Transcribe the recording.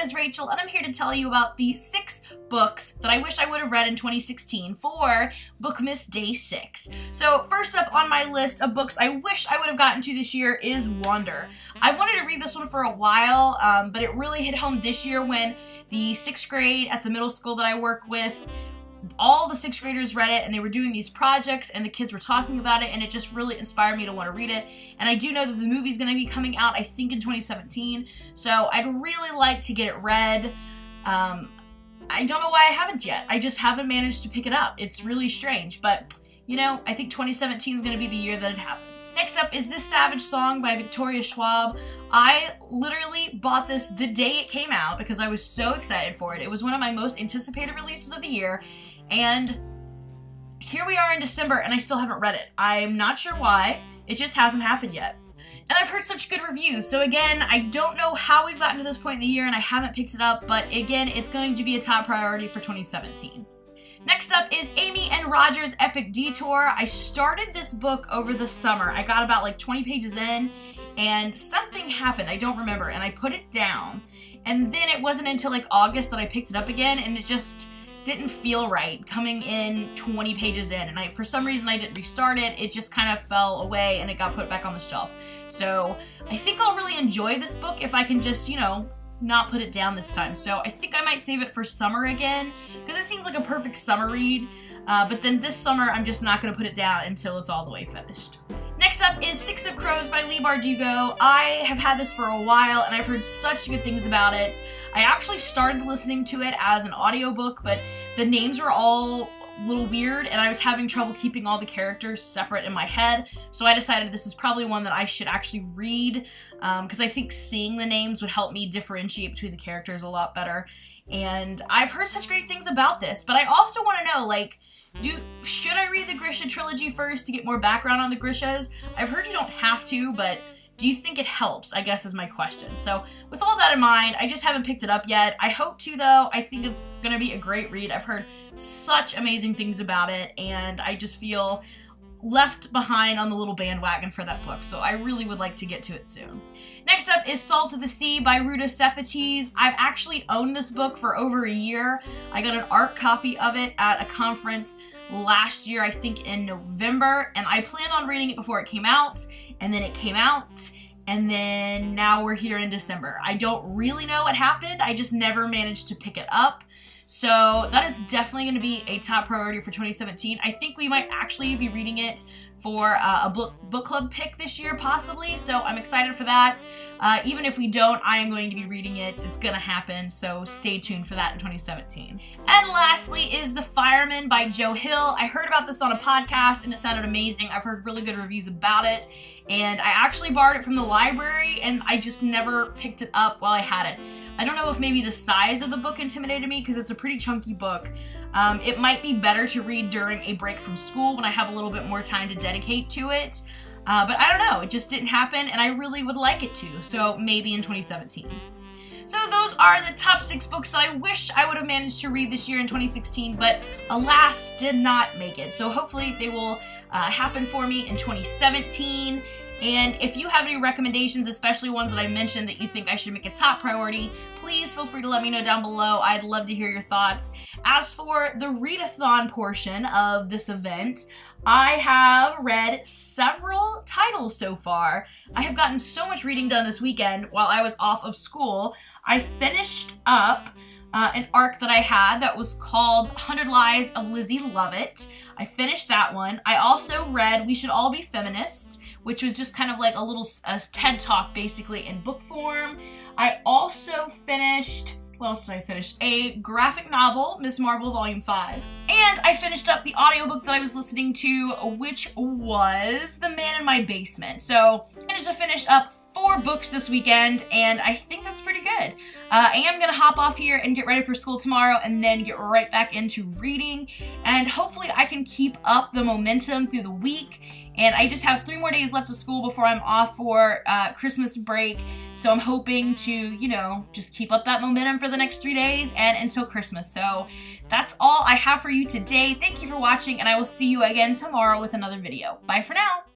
is Rachel, and I'm here to tell you about the 6 books that I wish I would have read in 2016 for Bookmas Day 6. So first up on my list of books I wish I would have gotten to this year is Wander. I've wanted to read this one for a while, but it really hit home this year when the 6th grade at the middle school that I work with, all the 6th graders read it, and they were doing these projects and the kids were talking about it, and it just really inspired me to want to read it. And I do know that the movie's going to be coming out, I think, in 2017, so I'd really like to get it read. I don't know why I haven't yet. I just haven't managed to pick it up. It's really strange, but you know, I think 2017 is going to be the year that it happens. Next up is This Savage Song by Victoria Schwab. I literally bought this the day it came out because I was so excited for it. It was one of my most anticipated releases of the year, and here we are in December and I still haven't read it. I'm not sure why. It just hasn't happened yet. And I've heard such good reviews, so again, I don't know how we've gotten to this point in the year and I haven't picked it up, but again, it's going to be a top priority for 2017. Next up is Amy and Roger's Epic Detour. I started this book over the summer. I got about like 20 pages in and something happened, I don't remember, and I put it down. And then it wasn't until like August that I picked it up again, and it just didn't feel right coming in 20 pages in, and for some reason I didn't restart it. It just kind of fell away and it got put back on the shelf. So I think I'll really enjoy this book if I can just, you know, not put it down this time. So I think I might save it for summer again because it seems like a perfect summer read, but then this summer I'm just not going to put it down until it's all the way finished. Next up is Six of Crows by Leigh Bardugo. I have had this for a while and I've heard such good things about it. I actually started listening to it as an audiobook, but the names were all a little weird and I was having trouble keeping all the characters separate in my head, so I decided this is probably one that I should actually read because I think seeing the names would help me differentiate between the characters a lot better. And I've heard such great things about this, but I also want to know, like, should I read the Grisha trilogy first to get more background on the Grishas? I've heard you don't have to, but do you think it helps, I guess is my question. So with all that in mind, I just haven't picked it up yet. I hope to, though. I think it's going to be a great read. I've heard such amazing things about it, and I just feel left behind on the little bandwagon for that book, so I really would like to get to it soon. Next up is Salt of the Sea by Ruta Sepetys. I've actually owned this book for over a year. I got an art copy of it at a conference last year, I think in November, and I planned on reading it before it came out, and then it came out, and then now we're here in December. I don't really know what happened. I just never managed to pick it up. So that is definitely going to be a top priority for 2017. I think we might actually be reading it for a book club pick this year, possibly. So I'm excited for that. Even if we don't, I am going to be reading it. It's going to happen. So stay tuned for that in 2017. And lastly is The Fireman by Joe Hill. I heard about this on a podcast and it sounded amazing. I've heard really good reviews about it. And I actually borrowed it from the library and I just never picked it up while I had it. I don't know if maybe the size of the book intimidated me because it's a pretty chunky book. It might be better to read during a break from school when I have a little bit more time to dedicate to it. But I don't know, it just didn't happen and I really would like it to, so maybe in 2017. So those are the top 6 books that I wish I would have managed to read this year in 2016, but alas, did not make it. So hopefully they will happen for me in 2017. And if you have any recommendations, especially ones that I mentioned that you think I should make a top priority, please feel free to let me know down below. I'd love to hear your thoughts. As for the readathon portion of this event, I have read several titles so far. I have gotten so much reading done this weekend while I was off of school. I finished up an arc that I had that was called 100 Lies of Lizzie Lovett. I finished that one. I also read We Should All Be Feminists, which was just kind of like a little TED Talk basically in book form. I also finished, what else did I finish? A graphic novel, Miss Marvel Volume 5. And I finished up the audiobook that I was listening to, which was The Man in My Basement. So I managed to finish up 4 books this weekend, and I think that's pretty good. I am going to hop off here and get ready for school tomorrow and then get right back into reading, and hopefully I can keep up the momentum through the week. And I just have 3 more days left of school before I'm off for Christmas break, so I'm hoping to, you know, just keep up that momentum for the next 3 days and until Christmas. So that's all I have for you today. Thank you for watching, and I will see you again tomorrow with another video. Bye for now!